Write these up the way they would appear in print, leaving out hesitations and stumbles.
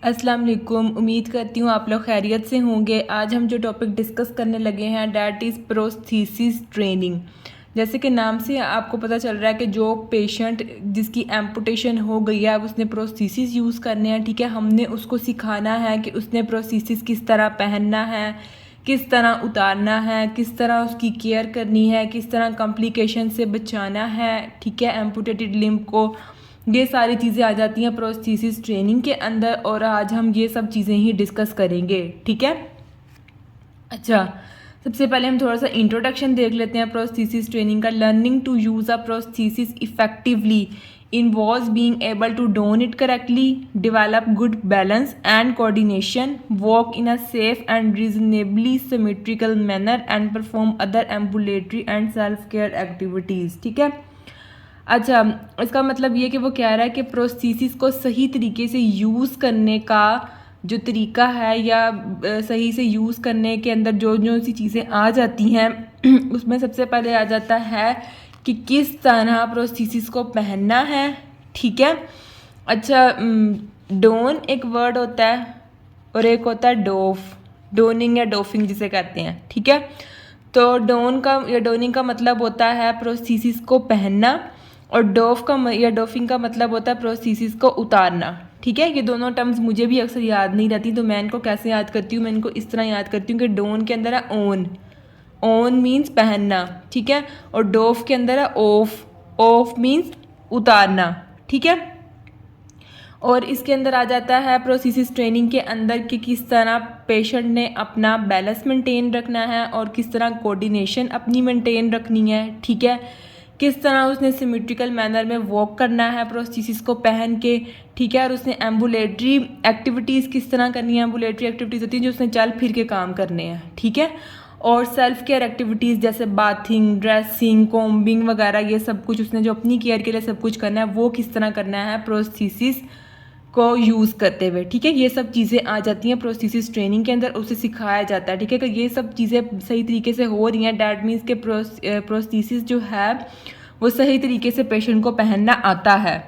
अस्सलाम वालेकुम। उम्मीद करती हूँ आप लोग खैरियत से होंगे। आज हम जो टॉपिक डिस्कस करने लगे हैं डैट इज़ प्रोस्थीसिस ट्रेनिंग। जैसे कि नाम से आपको पता चल रहा है कि जो पेशेंट जिसकी एम्पुटेशन हो गई है अब उसने प्रोस्थीसिस यूज़ करने हैं, ठीक है। हमने उसको सिखाना है कि उसने प्रोस्थीसिस किस तरह पहनना है, किस तरह उतारना है, किस तरह उसकी केयर करनी है, किस तरह कॉम्प्लिकेशन से बचाना है, ठीक है, एम्पुटेटेड लिम्ब को। ये सारी चीज़ें आ जाती हैं प्रोस्थीसिस ट्रेनिंग के अंदर और आज हम ये सब चीज़ें ही डिस्कस करेंगे, ठीक है। अच्छा, सबसे पहले हम थोड़ा सा इंट्रोडक्शन देख लेते हैं प्रोस्थीसिस ट्रेनिंग का। Learning to use a prosthesis effectively involves being able to don it correctly, develop good balance and coordination, walk in a safe and reasonably symmetrical manner and perform other ambulatory and self care activities, ठीक है। अच्छा, इसका मतलब ये कि वो कह रहा है कि प्रोस्थीसिस को सही तरीके से यूज़ करने का जो तरीका है या सही से यूज़ करने के अंदर जो जो सी चीज़ें आ जाती हैं उसमें सबसे पहले आ जाता है कि किस तरह प्रोस्थीसिस को पहनना है, ठीक है। अच्छा, डोन एक वर्ड होता है और एक होता है डोफ, डोनिंग या डोफिंग जिसे कहते हैं, ठीक है। तो डोन का या डोनिंग का मतलब होता है प्रोस्थीसिस को पहनना और डोफ का या डोफिंग का मतलब होता है प्रोस्थीसिस को उतारना, ठीक है। ये दोनों टर्म्स मुझे भी अक्सर याद नहीं रहती, तो मैं इनको कैसे याद करती हूँ, मैं इनको इस तरह याद करती हूँ कि डोन के अंदर है ओन, ओन मीन्स पहनना, ठीक है, और डोफ के अंदर है ओफ, ओफ मीन्स उतारना, ठीक है। और इसके अंदर आ जाता है प्रोस्थीसिस ट्रेनिंग के अंदर कि किस तरह पेशेंट ने अपना बैलेंस मेंटेन रखना है और किस तरह कोऑर्डिनेशन अपनी मेंटेन रखनी है, ठीक है। किस तरह उसने सिमेट्रिकल मैनर में वॉक करना है प्रोस्थीसिस को पहन के, ठीक है। और उसने एम्बुलेटरी एक्टिविटीज़ किस तरह करनी है, एम्बुलेटरी एक्टिविटीज़ होती हैं जो उसने चल फिर के काम करने हैं, ठीक है। और सेल्फ केयर एक्टिविटीज़ जैसे बाथिंग, ड्रेसिंग, कॉम्बिंग वगैरह, ये सब कुछ उसने जो अपनी केयर के लिए सब कुछ करना है वो किस तरह करना है प्रोस्थीसिस को यूज़ करते हुए, ठीक है। ये सब चीज़ें आ जाती हैं प्रोस्थीसिस ट्रेनिंग के अंदर, उसे सिखाया जाता है, ठीक है। कि ये सब चीज़ें सही तरीके से हो रही हैं डैट मीन्स के प्रोस्थीसिस जो है वो सही तरीके से पेशेंट को पहनना आता है।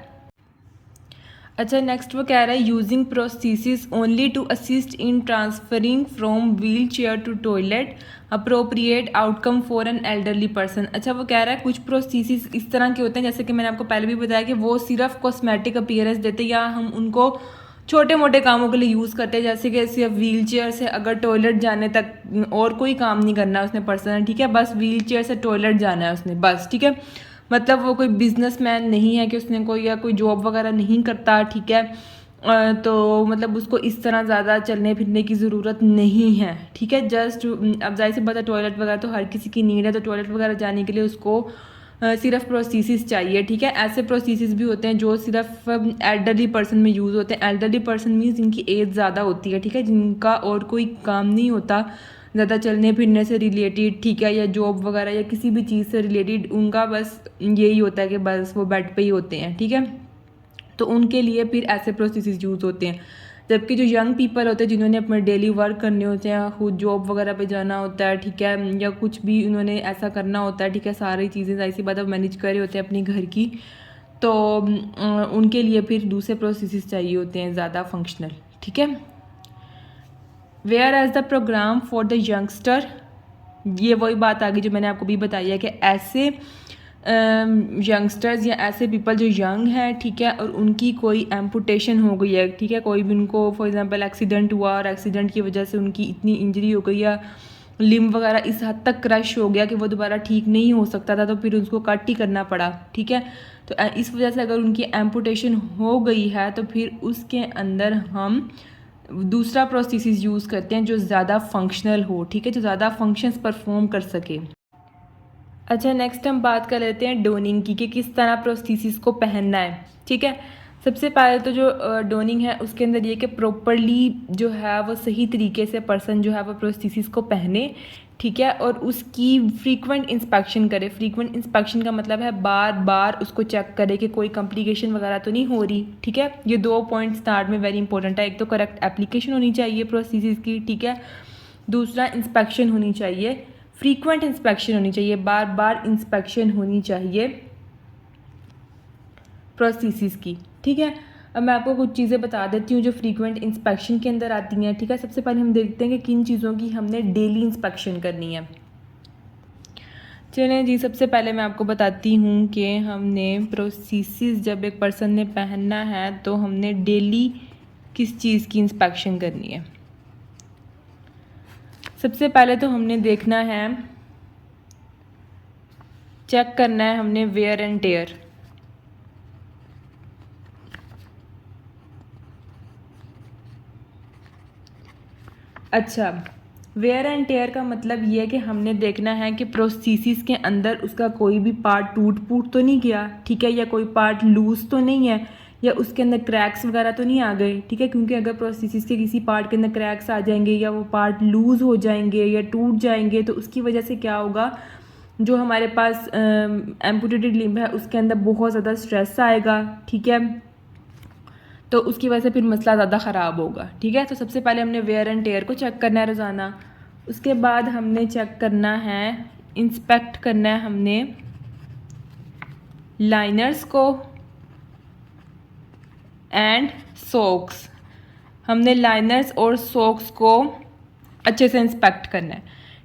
अच्छा, नेक्स्ट वो कह रहा है using prosthesis only to assist in transferring from wheel chair to toilet, appropriate outcome for an elderly person. अच्छा, वो कह रहा है कुछ प्रोस्थीसिस इस तरह के होते हैं जैसे कि मैंने आपको पहले भी बताया कि वो सिर्फ कॉस्मेटिक अपीयरेंस देते हैं या हम उनको छोटे मोटे कामों के लिए यूज़ करते हैं, जैसे कि सिर्फ व्हील चेयर से अगर टॉयलेट जाने तक और कोई काम नहीं करना उसने पर्सनल, ठीक है, बस व्हील चेयर से टॉयलेट जाना है उसने बस, ठीक है। मतलब वो कोई बिजनेसमैन नहीं है कि उसने कोई या कोई जॉब वगैरह नहीं करता, ठीक है। तो मतलब उसको इस तरह ज़्यादा चलने फिरने की ज़रूरत नहीं है, ठीक है। जस्ट अब जाहिर सी बात है टॉयलेट वगैरह तो हर किसी की नीड है, तो टॉयलेट वगैरह जाने के लिए उसको सिर्फ प्रोस्थीसिस चाहिए, ठीक है। ऐसे प्रोस्थीसिस भी होते हैं जो सिर्फ एल्डरली पर्सन में यूज़ होते हैं। एल्डरली पर्सन मीन्स जिनकी एज ज़्यादा होती है, ठीक है, जिनका और कोई काम नहीं होता ज़्यादा चलने फिरने से रिलेटेड, ठीक है, या जॉब वगैरह या किसी भी चीज़ से रिलेटेड, उनका बस यही होता है कि बस वो बेड पे ही होते हैं, ठीक है। तो उनके लिए फिर ऐसे प्रोसेसेस यूज़ होते हैं। जबकि जो यंग पीपल होते हैं जिन्होंने अपने डेली वर्क करने होते हैं, खुद जॉब वगैरह पे जाना होता है, ठीक है, या कुछ भी उन्होंने ऐसा करना होता है, ठीक है, सारी चीज़ें ऐसी बात मैनेज करे होते हैं अपनी घर की, तो उनके लिए फिर दूसरे प्रोसेसेस चाहिए होते हैं ज़्यादा फंक्शनल, ठीक है। Whereas the program for the youngster, ये वही बात आ गई जो मैंने आपको भी बताई है कि ऐसे यंगस्टर्स या ऐसे पीपल जो यंग हैं, ठीक है, और उनकी कोई एम्पुटेशन हो गई है, ठीक है, कोई भी उनको फॉर एग्जांपल एक्सीडेंट हुआ और एक्सीडेंट की वजह से उनकी इतनी इंजरी हो गई या लिम्ब वगैरह इस हद तक क्रश हो गया कि वो दोबारा ठीक नहीं हो सकता था, तो फिर उसको कट ही करना पड़ा, ठीक है। तो इस वजह से अगर उनकी एम्पुटेशन हो गई है तो फिर उसके अंदर हम दूसरा प्रोसेसेस यूज़ करते हैं जो ज़्यादा फंक्शनल हो, ठीक है, जो ज़्यादा फंक्शंस परफॉर्म कर सके। अच्छा, नेक्स्ट हम बात कर लेते हैं डोनिंग की कि किस तरह प्रोस्थीसिस को पहनना है, ठीक है। सबसे पहले तो जो डोनिंग है उसके अंदर ये कि प्रॉपरली जो है वो सही तरीके से पर्सन जो है वो प्रोस्थीसिस को पहने, ठीक है, और उसकी फ्रीक्वेंट इंस्पेक्शन करे। फ्रीक्वेंट इंस्पेक्शन का मतलब है बार बार उसको चेक करे कि कोई कॉम्प्लिकेशन वगैरह तो नहीं हो रही, ठीक है। ये 2 पॉइंट स्टार्ट में वेरी इंपॉर्टेंट है। एक तो करेक्ट एप्लीकेशन होनी चाहिए प्रोस्थीसिस की, ठीक है, दूसरा इंस्पेक्शन होनी चाहिए, फ्रीक्वेंट इंस्पेक्शन होनी चाहिए, बार बार इंस्पेक्शन होनी चाहिए प्रोस्थीसिस की, ठीक है। अब मैं आपको कुछ चीज़ें बता देती हूँ जो फ्रीक्वेंट इंस्पेक्शन के अंदर आती हैं, ठीक है। सबसे पहले हम देखते हैं कि किन चीज़ों की हमने डेली इंस्पेक्शन करनी है। चलें जी, सबसे पहले मैं आपको बताती हूँ कि हमने प्रोस्थेसिस जब एक पर्सन ने पहनना है तो हमने डेली किस चीज़ की इंस्पेक्शन करनी है। सबसे पहले तो हमने देखना है, चेक करना है हमने वेयर एंड टेयर। अच्छा, वेयर एंड टेयर का मतलब ये है कि हमने देखना है कि प्रोस्थेसिस के अंदर उसका कोई भी पार्ट टूट फूट तो नहीं गया, ठीक है, या कोई पार्ट लूज़ तो नहीं है, या उसके अंदर क्रैक्स वगैरह तो नहीं आ गए, ठीक है। क्योंकि अगर प्रोस्थेसिस के किसी पार्ट के अंदर क्रैक्स आ जाएंगे या वो पार्ट लूज़ हो जाएंगे या टूट जाएंगे तो उसकी वजह से क्या होगा, जो हमारे पास एम्पुटेटेड लिम्ब है उसके अंदर बहुत ज़्यादा स्ट्रेस आएगा, ठीक है, तो उसकी वजह से फिर मसला ज़्यादा ख़राब होगा, ठीक है। तो सबसे पहले हमने वेयर एंड टेयर को चेक करना है रोज़ाना। उसके बाद हमने चेक करना है, इंस्पेक्ट करना है हमने लाइनर्स को एंड सॉक्स। हमने लाइनर्स और सॉक्स को अच्छे से इंस्पेक्ट करना है,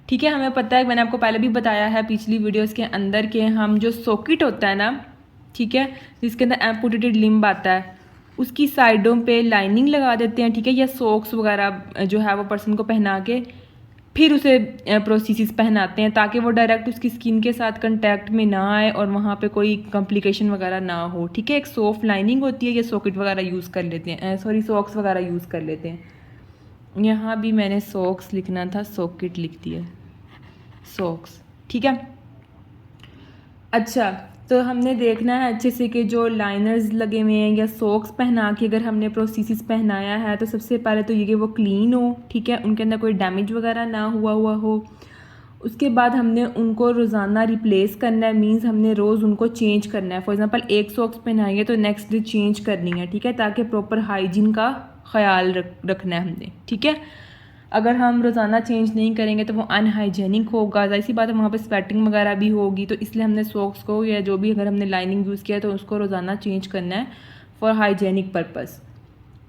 ठीक है। हमें पता है, मैंने आपको पहले भी बताया है पिछली वीडियोस के अंदर, कि हम जो सॉकेट होता है ना, ठीक है, जिसके अंदर एम्पुटेटेड लिम्ब आता है, उसकी साइडों पे लाइनिंग लगा देते हैं, ठीक है, या सॉक्स वगैरह जो है वो पर्सन को पहना के फिर उसे प्रोस्थेसिस पहनाते हैं ताकि वो डायरेक्ट उसकी स्किन के साथ कांटेक्ट में ना आए और वहाँ पे कोई कॉम्प्लिकेशन वगैरह ना हो, ठीक है। एक सॉफ्ट लाइनिंग होती है, या सॉकेट वगैरह यूज़ कर लेते हैं, सॉक्स वगैरह यूज़ कर लेते हैं। यहाँ भी मैंने सॉक्स लिखना था, सॉकेट लिख दिया, सॉक्स, ठीक है। अच्छा, तो हमने देखना है अच्छे से कि जो लाइनर्स लगे हुए हैं या सॉक्स पहना के अगर हमने प्रोस्थेसिस पहनाया है तो सबसे पहले तो ये कि वो क्लीन हो, ठीक है, उनके अंदर कोई डैमेज वगैरह ना हुआ हो। उसके बाद हमने उनको रोज़ाना रिप्लेस करना है, मींस हमने रोज़ उनको चेंज करना है। फॉर एग्जांपल एक सॉक्स पहनाएंगे तो नेक्स्ट डे चेंज करनी है, ठीक है, ताकि प्रॉपर हाइजीन का ख्याल रखना है हमने, ठीक है। अगर हम रोज़ाना चेंज नहीं करेंगे तो वो अनहाइजेनिक होगा, ऐसी बात है, वहाँ पे स्वेटिंग वगैरह भी होगी, तो इसलिए हमने सॉक्स को या जो भी अगर हमने लाइनिंग यूज़ किया तो उसको रोज़ाना चेंज करना है फॉर हाइजेनिक पर्पस।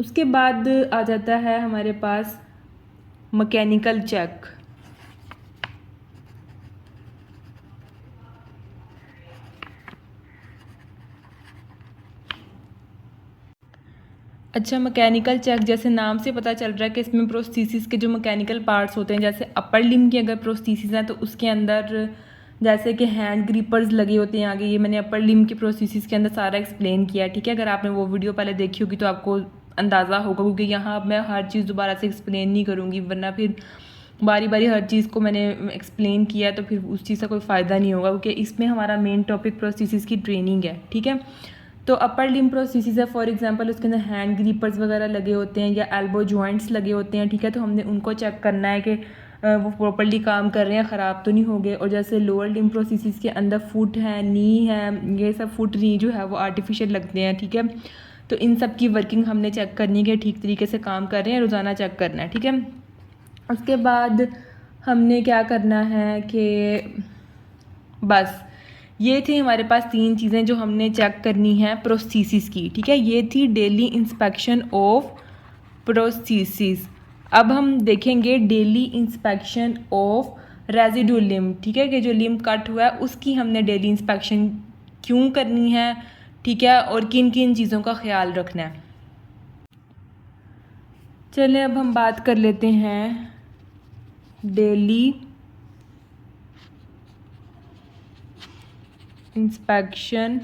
उसके बाद आ जाता है हमारे पास मैकेनिकल चेक। अच्छा, मैकेनिकल चेक जैसे नाम से पता चल रहा है कि इसमें प्रोस्थेसिस के जो मैकेनिकल पार्ट्स होते हैं, जैसे अपर लिम्ब की अगर प्रोस्थेसिस है तो उसके अंदर जैसे कि हैंड ग्रिपर्स लगे होते हैं आगे, ये मैंने अपर लिम्ब की प्रोस्थेसिस के अंदर सारा एक्सप्लेन किया, ठीक है। अगर आपने वो वीडियो पहले देखी होगी तो आपको अंदाज़ा होगा, क्योंकि यहाँ अब मैं हर चीज़ दोबारा से एक्सप्लेन नहीं करूँगी, वरना फिर बारी बारी हर चीज़ को मैंने एक्सप्लेन किया तो फिर उस चीज़ का कोई फ़ायदा नहीं होगा, क्योंकि इसमें हमारा मेन टॉपिक प्रोस्थेसिस की ट्रेनिंग है, ठीक है। तो अपर लिम्ब प्रोस्थेसिस है, फॉर एग्जांपल उसके अंदर हैंड ग्रिपर्स वगैरह लगे होते हैं या एल्बो जॉइंट्स लगे होते हैं, ठीक है, तो हमने उनको चेक करना है कि वो प्रॉपर्ली काम कर रहे हैं, ख़राब तो नहीं हो गए। और जैसे लोअर लिम्ब प्रोस्थेसिस के अंदर फुट है, नी है, ये सब फुट नी जो है वो आर्टिफिशियल लगते हैं, ठीक है, तो इन सब की वर्किंग हमने चेक करनी है, ठीक तरीके से काम कर रहे हैं, रोज़ाना चेक करना है, ठीक है। उसके बाद हमने क्या करना है कि बस ये थी हमारे पास 3 चीज़ें जो हमने चेक करनी है प्रोस्थेसिस की, ठीक है। ये थी डेली इंस्पेक्शन ऑफ प्रोस्थेसिस। अब हम देखेंगे daily inspection of residual limb, ठीक है, कि जो लिम्ब कट हुआ है उसकी हमने डेली इंस्पेक्शन क्यों करनी है, ठीक है, और किन किन चीज़ों का ख्याल रखना है। चलें अब हम बात कर लेते हैं daily inspection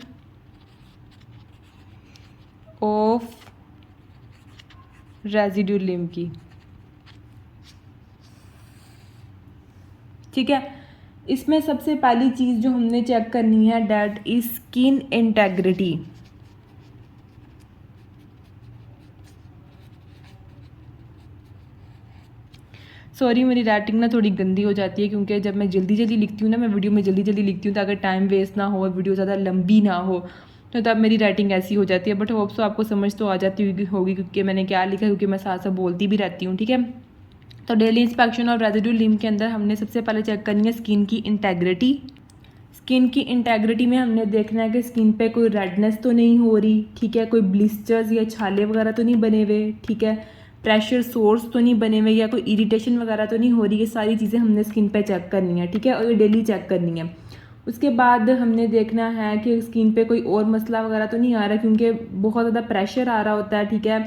of residual limb की, ठीक है। इसमें सबसे पहली चीज़ जो हमने चेक करनी है that is skin integrity. Sorry, मेरी राइटिंग ना थोड़ी गंदी हो जाती है, क्योंकि जब मैं जल्दी जल्दी लिखती हूँ ना, मैं वीडियो में जल्दी जल्दी लिखती हूँ ताकि टाइम वेस्ट ना हो, वीडियो ज़्यादा लंबी ना हो, तो तब मेरी राइटिंग ऐसी हो जाती है। बट होप सो आपको समझ तो आ जाती होगी क्योंकि मैंने क्या लिखा, क्योंकि मैं साथ साथ बोलती भी रहती हूँ, ठीक है। तो daily inspection of residual limb के अंदर हमने सबसे पहले चेक करनी है स्किन की इंटेग्रिटी। स्किन की इंटेग्रिटी में हमने देखना है कि स्किन पे कोई रेडनेस तो नहीं हो रही, ठीक है, कोई ब्लिस्टर्स या छाले वगैरह तो नहीं बने हुए, ठीक है, प्रेशर सोर्स तो नहीं बने हुए या कोई इरिटेशन वगैरह तो नहीं हो रही। ये सारी चीज़ें हमने स्किन पे चेक करनी है, ठीक है, और ये डेली चेक करनी है। उसके बाद हमने देखना है कि स्किन पे कोई और मसला वगैरह तो नहीं आ रहा, क्योंकि बहुत ज़्यादा प्रेशर आ रहा होता है, ठीक है,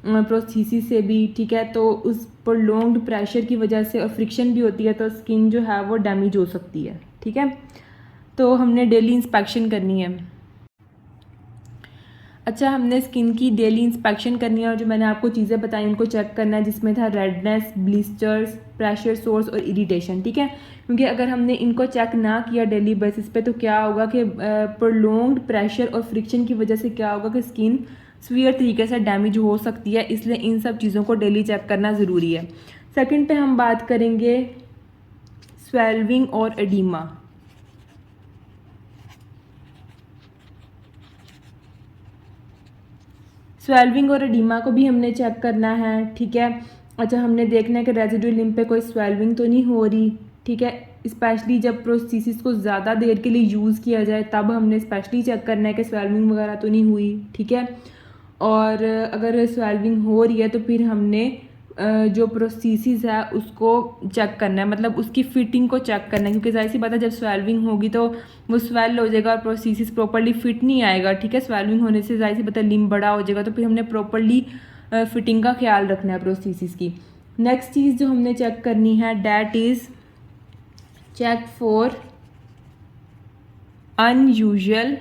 प्रोस्थेसिस से भी, ठीक है, तो उस पर लॉन्ग प्रेशर की वजह से और फ्रिक्शन भी होती है तो स्किन जो है वो डैमेज हो सकती है, ठीक है, तो हमने डेली इंस्पेक्शन करनी है। अच्छा, हमने स्किन की डेली इंस्पेक्शन करनी है और जो मैंने आपको चीज़ें बताई उनको चेक करना है, जिसमें था रेडनेस, ब्लिस्टर्स, प्रेशर सोर्स और इरिटेशन, ठीक है, क्योंकि अगर हमने इनको चेक ना किया डेली बेसिस पे तो क्या होगा कि प्रोलॉन्ग्ड प्रेशर और फ्रिक्शन की वजह से क्या होगा कि स्किन सीवियर तरीके से डैमेज हो सकती है, इसलिए इन सब चीज़ों को डेली चेक करना ज़रूरी है। सेकेंड पे हम बात करेंगे स्वेल्विंग और एडिमा। स्वेल्विंग और एडिमा को भी हमने चेक करना है, ठीक है। अच्छा, हमने देखना है कि रेजिडुअल लिम्ब पे कोई स्वेल्विंग तो नहीं हो रही, ठीक है, स्पेशली जब प्रोस्थेसिस को ज़्यादा देर के लिए यूज़ किया जाए तब हमने स्पेशली चेक करना है कि स्वेल्विंग वगैरह तो नहीं हुई, ठीक है। और अगर स्वेल्विंग हो रही है तो फिर हमने जो प्रोस्थेसिस है उसको चेक करना है, मतलब उसकी फिटिंग को चेक करना है, क्योंकि जाहिर सी बात है जब स्वेल्विंग होगी तो वो स्वेल हो जाएगा और प्रोस्थेसिस प्रॉपर्ली फिट नहीं आएगा, ठीक है। स्वेल्विंग होने से जाहिर सी बात है लिम्ब बड़ा हो जाएगा, तो फिर हमने प्रॉपर्ली फिटिंग का ख्याल रखना है प्रोस्थेसिस की। नेक्स्ट चीज़ जो हमने चेक करनी है that is check for unusual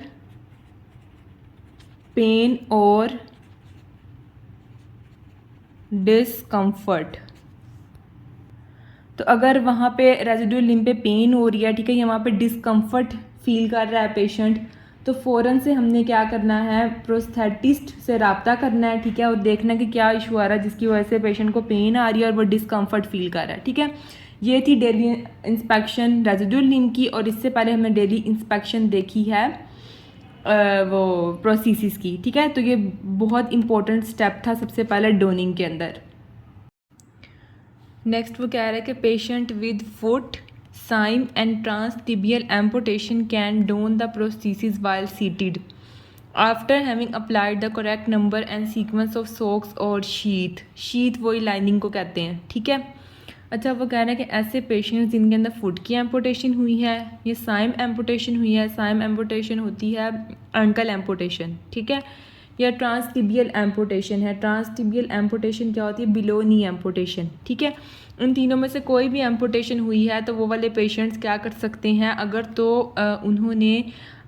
pain और डिस्कम्फर्ट। तो अगर वहाँ पे रेजिडुअल लिम्ब पे पेन हो रही है, ठीक है, या वहाँ पे डिस्कम्फर्ट फील कर रहा है पेशेंट, तो फ़ौरन से हमने क्या करना है, प्रोस्थेटिस्ट से रब्ता करना है, ठीक है, और देखना कि क्या इशू आ रहा है जिसकी वजह से पेशेंट को पेन आ रही है और वो डिस्कम्फर्ट फील कर रहा है, ठीक है। ये थी डेली इंस्पेक्शन रेजिडुअल लिम्ब की, और इससे पहले हमने डेली इंस्पेक्शन देखी है वो प्रोस्थेसिस की, ठीक है। तो ये बहुत इंपॉर्टेंट स्टेप था सबसे पहले डोनिंग के अंदर। नेक्स्ट वो कह रहा है कि patient with foot Syme and transtibial amputation can don the prosthesis while seated after having applied the correct number and sequence of socks और शीथ। शीथ वही लाइनिंग को कहते हैं, ठीक है। अच्छा, वो कह रहा है कि ऐसे पेशेंट्स जिनके अंदर फुट की एम्पुटेशन हुई है, ये साइम एम्पुटेशन हुई है, साइम एम्पुटेशन होती है एंकल एम्पुटेशन, ठीक है, या ट्रांसटिबियल एम्पुटेशन है। ट्रांसटिबियल एम्पुटेशन क्या होती है, बिलो नी एम्पुटेशन, ठीक है। इन तीनों में से कोई भी एम्पुटेशन हुई है तो वो वाले पेशेंट्स क्या कर सकते हैं, अगर तो उन्होंने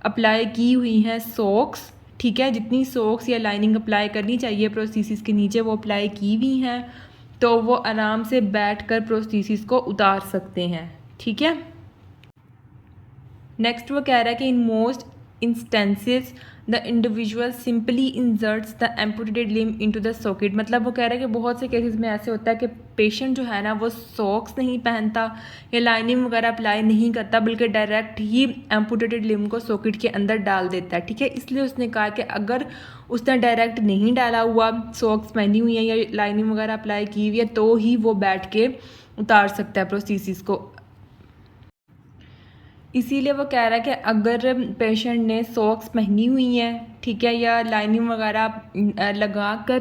अप्लाई की हुई हैं सॉक्स, ठीक है, जितनी सॉक्स या लाइनिंग अप्लाई करनी चाहिए प्रोस्थेसिस के नीचे वो अप्लाई की हुई हैं, तो वो आराम से बैठकर प्रोस्थेसिस को उतार सकते हैं, ठीक है। नेक्स्ट वो कह रहा है कि in most instances the individual simply inserts the amputated limb into the socket. मतलब वो कह रहा है कि बहुत से केसेस में ऐसे होता है कि पेशेंट जो है ना वो सॉक्स नहीं पहनता या लाइनिंग वगैरह अप्लाई नहीं करता, बल्कि डायरेक्ट ही एम्पुटेटेड लिम्ब को सॉकेट के अंदर डाल देता है, ठीक है। इसलिए उसने कहा कि अगर उसने डायरेक्ट नहीं डाला हुआ, सॉक्स पहनी हुई है या लाइनिंग वगैरह अप्लाई की हुई है, तो ही वो बैठ के उतार सकता है प्रोस्थेसिस को। इसीलिए वो कह रहा है कि अगर पेशेंट ने सॉक्स पहनी हुई हैं, ठीक है, या लाइनिंग वगैरह लगा कर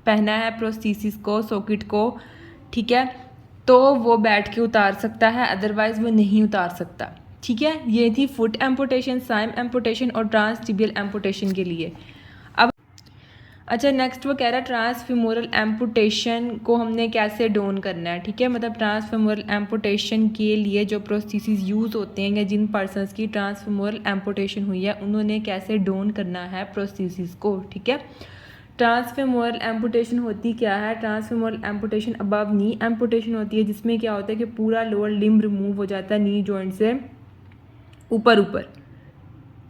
पहना है प्रोस्थेसिस को, सॉकेट को, ठीक है, तो वो बैठ के उतार सकता है, अदरवाइज़ वो नहीं उतार सकता, ठीक है। ये थी फुट एम्पुटेशन, साइम एम्पुटेशन और ट्रांसटिबियल एम्पुटेशन के लिए। अब अच्छा, नेक्स्ट वो कह रहा है ट्रांसफीमोरल एम्पुटेशन को हमने कैसे डोन करना है, ठीक है। मतलब ट्रांसफीमोरल एम्पुटेशन के लिए जो प्रोस्थेसिस यूज़ होते हैं या जिन पर्सनस की ट्रांसफीमोरल एम्पुटेशन हुई है उन्होंने कैसे डोन करना है प्रोस्थेसिस को, ठीक है। ट्रांसफीमोरल एम्पुटेशन होती क्या है, ट्रांसफीमोरल एम्पुटेशन अबव नी एम्पुटेशन होती है, जिसमें क्या होता है कि पूरा लोअर लिम्ब रिमूव हो जाता है नी जॉइंट से ऊपर,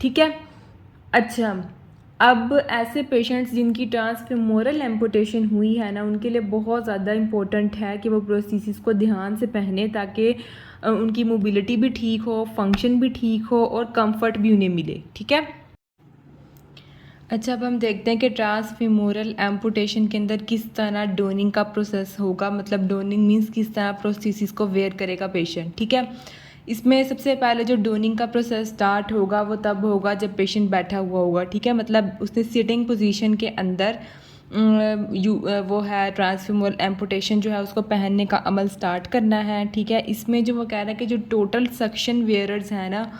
ठीक है। अच्छा, अब ऐसे पेशेंट्स जिनकी ट्रांसफीमोरल एम्पुटेशन हुई है ना, उनके लिए बहुत ज़्यादा इम्पोर्टेंट है कि वो प्रोस्थेसिस को ध्यान से पहने, ताकि उनकी मोबिलिटी भी ठीक हो, फंक्शन भी ठीक हो और कंफर्ट भी उन्हें मिले, ठीक है। अच्छा, अब हम देखते हैं कि ट्रांसफीमोरल एम्पुटेशन के अंदर किस तरह डोनिंग का प्रोसेस होगा। मतलब डोनिंग मीन्स किस तरह प्रोस्थेसिस को वेयर करेगा पेशेंट, ठीक है। इसमें सबसे पहले जो डोनिंग का प्रोसेस स्टार्ट होगा वो तब होगा जब पेशेंट बैठा हुआ होगा, ठीक है। मतलब उसने सिटिंग पोजीशन के अंदर वो है ट्रांसफेमरल एम्पुटेशन जो है उसको पहनने का अमल स्टार्ट करना है, ठीक है। इसमें जो वो कह रहा है कि जो टोटल सक्शन वेयरर्स हैं ना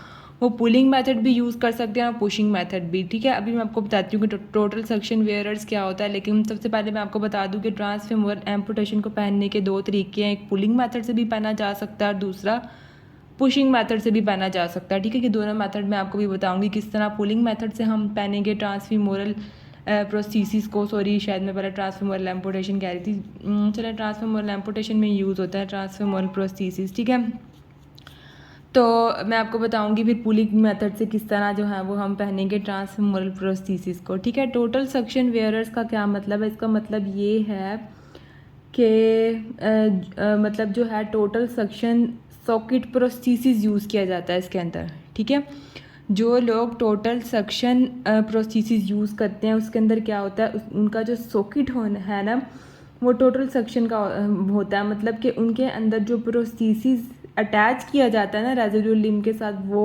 वो पुलिंग मेथड भी यूज़ कर सकते हैं और पुशिंग मेथड भी, ठीक है। अभी मैं आपको बताती हूँ कि टोटल सक्शन वेयरर्स क्या होता है, लेकिन सबसे पहले मैं आपको बता दूँ कि ट्रांसफेमरल एम्पुटेशन को पहनने के दो तरीके हैं। एक पुलिंग मेथड से भी पहना जा सकता है और दूसरा पुशिंग मेथड से भी पहना जा सकता है, ठीक है। कि दोनों मेथड मैं आपको भी बताऊंगी किस तरह पुलिंग मेथड से हम पहनेंगे ट्रांसफेमरल प्रोस्थीसिस को। सॉरी, शायद मैं पहले ट्रांसफेमरल एम्पुटेशन कह रही थी। चलो, ट्रांसफेमरल एम्पुटेशन में यूज़ होता है ट्रांसफेमरल प्रोस्थीसिस, ठीक है। तो मैं आपको बताऊंगी फिर पुलिंग मेथड से किस तरह जो है वो हम पहनेंगे ट्रांसफेमरल प्रोस्थीसिस को, ठीक है। टोटल सक्शन वेयरर्स का क्या मतलब है? इसका मतलब ये है कि मतलब जो है टोटल सक्शन सॉकेट प्रोस्थीसिस यूज़ किया जाता है इसके अंदर, ठीक है। जो लोग टोटल सक्शन प्रोस्थीसिस यूज़ करते हैं उसके अंदर क्या होता है, उनका जो सॉकेट है ना वो टोटल सक्शन का होता है। मतलब कि उनके अंदर जो प्रोस्थीसिस अटैच किया जाता है ना रेजिडुअल लिम्ब के साथ वो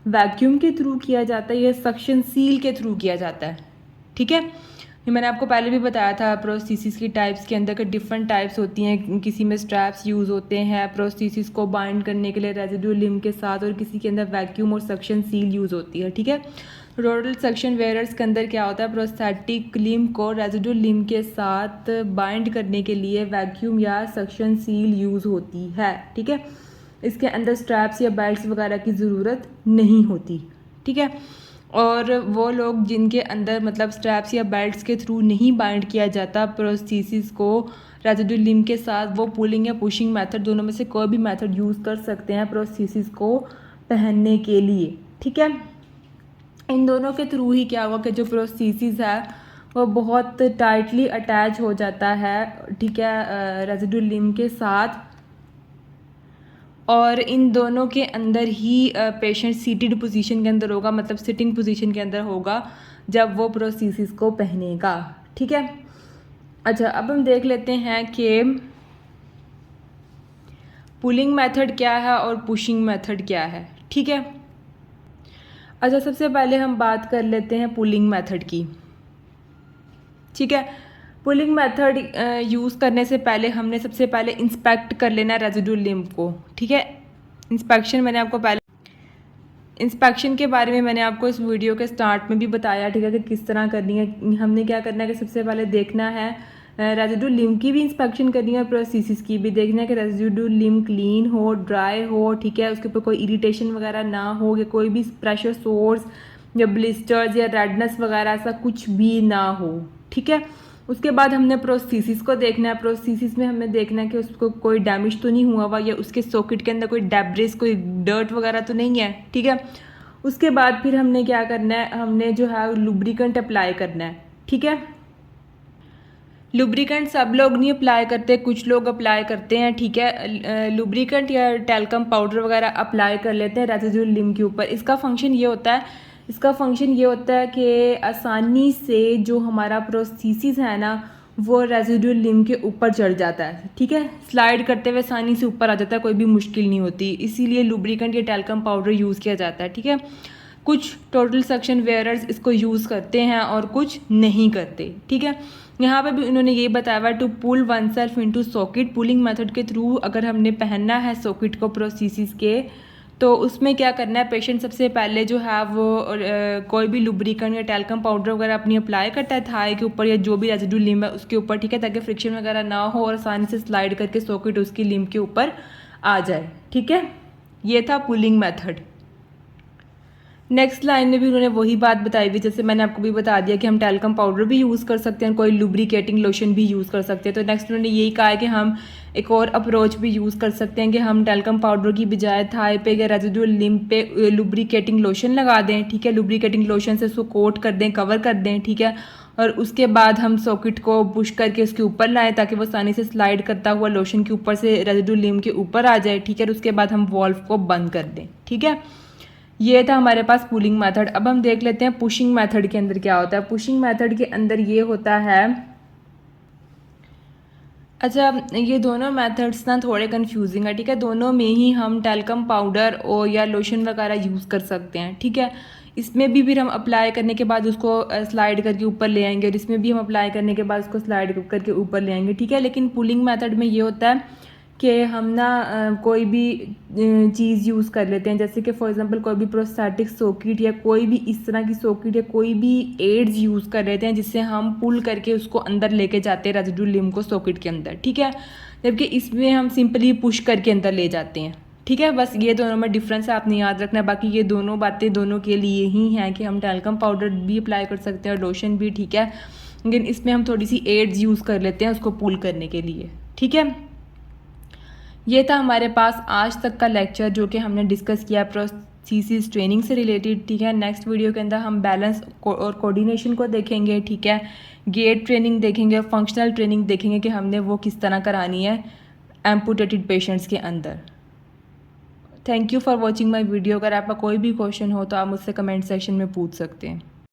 वैक्यूम के थ्रू किया जाता है या सक्शन सील के थ्रू किया जाता है, ठीक है। ये मैंने आपको पहले भी बताया था प्रोस्थीसिस की टाइप्स के अंदर के डिफरेंट टाइप्स होती हैं। किसी में स्ट्रैप्स यूज़ होते हैं प्रोस्थीसिस को बाइंड करने के लिए रेजिडुअल लिम्ब के साथ, और किसी के अंदर वैक्यूम और सक्शन सील यूज़ होती है, ठीक है। टोटल सक्शन वेयरर्स के अंदर क्या होता है, प्रोस्थेटिक लिम्ब को रेजिडुअल लिम्ब के साथ बाइंड करने के लिए वैक्यूम या सक्शन सील यूज़ होती है, ठीक है। इसके अंदर स्ट्रैप्स या बेल्ट्स वगैरह की ज़रूरत नहीं होती, ठीक है। और वो लोग जिनके अंदर मतलब स्ट्रैप्स या बेल्ट्स के थ्रू नहीं बाइंड किया जाता प्रोस्थीसिस को रेजिडुअल लिम्ब के साथ, वो पुलिंग या पुशिंग मेथड दोनों में से कोई भी मेथड यूज़ कर सकते हैं प्रोस्थीसिस को पहनने के लिए, ठीक है। इन दोनों के थ्रू ही क्या हुआ कि जो प्रोस्थीसिस है वो बहुत टाइटली अटैच हो जाता है, ठीक है, रेजिडुअल लिम्ब के साथ। और इन दोनों के अंदर ही पेशेंट सीटेड पोजीशन के अंदर होगा, मतलब सिटिंग पोजीशन के अंदर होगा जब वो प्रोस्थीसिस को पहनेगा, ठीक है। अच्छा, अब हम देख लेते हैं कि पुलिंग मेथड क्या है और पुशिंग मेथड क्या है, ठीक है। अच्छा, सबसे पहले हम बात कर लेते हैं पुलिंग मेथड की, ठीक है। पुलिंग मेथड यूज़ करने से पहले हमने सबसे पहले इंस्पेक्ट कर लेना रेजिडुअल लिम्ब को, ठीक है। इंस्पेक्शन मैंने आपको पहले इंस्पेक्शन के बारे में मैंने आपको इस वीडियो के स्टार्ट में भी बताया, ठीक है, कि किस तरह करनी है। हमने क्या करना है कि सबसे पहले देखना है रेजिडुअल लिम्ब की भी इंस्पेक्शन करनी है और प्रोस्थीसिस की भी देखना है कि रेजिडुअल लिम्ब क्लीन हो, ड्राई हो, ठीक है, उसके ऊपर कोई इरिटेशन वगैरह ना हो, या कोई भी प्रेशर सोर्स या ब्लिस्टर्स या रेडनेस वगैरह ऐसा कुछ भी ना हो, ठीक है। उसके बाद हमने प्रोस्थीसिस को देखना है। प्रोस्थीसिस में हमें देखना है कि उसको कोई डैमेज तो नहीं हुआ हुआ या उसके सॉकेट के अंदर कोई डेब्रिस कोई डर्ट वगैरह तो नहीं है, ठीक है। उसके बाद फिर हमने क्या करना है, हमने जो है लुब्रिकेंट अप्लाई करना है, ठीक है। लुब्रिकेंट सब लोग नहीं अप्लाई करते, कुछ लोग अप्लाई करते हैं, ठीक है। लुब्रिकेंट या टैल्कम पाउडर वगैरह अप्लाई कर लेते हैं रेजिडुअल लिम्ब के ऊपर। इसका फंक्शन ये होता है कि आसानी से जो हमारा प्रोस्थीसिस है ना वो रेजिडुअल लिम्ब के ऊपर चढ़ जाता है, ठीक है। स्लाइड करते हुए आसानी से ऊपर आ जाता है, कोई भी मुश्किल नहीं होती, इसीलिए लुब्रिकेंट या टैल्कम पाउडर यूज़ किया जाता है, ठीक है। कुछ टोटल सक्शन वेयरर्स इसको यूज़ करते हैं और कुछ नहीं करते, ठीक है। यहाँ पे भी उन्होंने ये बताया हुआ to pull one self into socket. Pulling method के थ्रू अगर हमने पहनना है सॉकेट को प्रोस्थीसिस के, तो उसमें क्या करना है, पेशेंट सबसे पहले जो है वो कोई भी लुब्रिकेंट या टैल्कम पाउडर वगैरह अपनी अप्लाई करता है थाई के ऊपर या जो भी रेजिडुअल लिम्ब है उसके ऊपर, ठीक है, ताकि फ्रिक्शन वगैरह ना हो और आसानी से स्लाइड करके सॉकेट उसकी लिम्ब के ऊपर आ जाए, ठीक है। ये था पुलिंग मेथड। नेक्स्ट लाइन में भी उन्होंने वही बात बताई हुई, जैसे मैंने आपको भी बता दिया कि हम टैल्कम पाउडर भी यूज़ कर सकते हैं, कोई लुब्रिकेटिंग लोशन भी यूज़ कर सकते हैं। तो नेक्स्ट उन्होंने यही कहा है कि हम एक और अप्रोच भी यूज़ कर सकते हैं कि हम टैल्कम पाउडर की बजाय थाई पे या रेजिडुअल लिम्ब पे लुब्रिकेटिंग लोशन लगा दें, ठीक है। लुब्रिकेटिंग लोशन से उसको कोट कर दें, कवर कर दें, ठीक है। और उसके बाद हम सॉकेट को पुश करके उसके ऊपर लाएं ताकि वो आसानी से स्लाइड करता हुआ लोशन के ऊपर से रेजिडुअल लिम्ब के ऊपर आ जाए, ठीक है। और उसके बाद हम वॉल्व को बंद कर दें, ठीक है। ये था हमारे पास पुलिंग मेथड। अब हम देख लेते हैं पुशिंग मेथड के अंदर क्या होता है। पुशिंग मेथड के अंदर ये होता है अच्छा, ये दोनों मेथड्स ना थोड़े कंफ्यूजिंग है, ठीक है। दोनों में ही हम टैल्कम पाउडर और या लोशन वगैरह यूज़ कर सकते हैं, ठीक है। इसमें भी फिर हम अप्लाई करने के बाद उसको स्लाइड करके ऊपर ले आएंगे, और इसमें भी हम अप्लाई करने के बाद उसको स्लाइड करके ऊपर ले आएंगे, ठीक है। लेकिन पुलिंग मेथड में ये होता है कि हम ना कोई भी चीज़ यूज़ कर लेते हैं, जैसे कि फॉर एग्जांपल कोई भी प्रोस्थेटिक सॉकेट या कोई भी इस तरह की सॉकेट या कोई भी एड्स यूज़ कर लेते हैं, जिससे हम पुल करके उसको अंदर लेके जाते हैं रेजिड्यूल लिम्ब को सॉकेट के अंदर, ठीक है। जबकि इसमें हम सिंपली पुश करके अंदर ले जाते हैं, ठीक है। बस ये दोनों में डिफरेंस है, आपने याद रखना है। बाकी ये दोनों बातें दोनों के लिए ही हैं कि हम टैल्कम पाउडर भी अप्लाई कर सकते हैं और लोशन भी, ठीक है। लेकिन इसमें हम थोड़ी सी एड्स यूज़ कर लेते हैं उसको पुल करने के लिए, ठीक है। ये था हमारे पास आज तक का लेक्चर जो कि हमने डिस्कस किया प्रोस्थेसिस ट्रेनिंग से रिलेटेड, ठीक है। नेक्स्ट वीडियो के अंदर हम बैलेंस और कोऑर्डिनेशन को देखेंगे, ठीक है। गेट ट्रेनिंग देखेंगे, फंक्शनल ट्रेनिंग देखेंगे कि हमने वो किस तरह करानी है एम्पुटेटेड पेशेंट्स के अंदर। Thank you for watching my video. अगर आपका कोई भी क्वेश्चन हो तो आप मुझसे कमेंट सेक्शन में पूछ सकते हैं।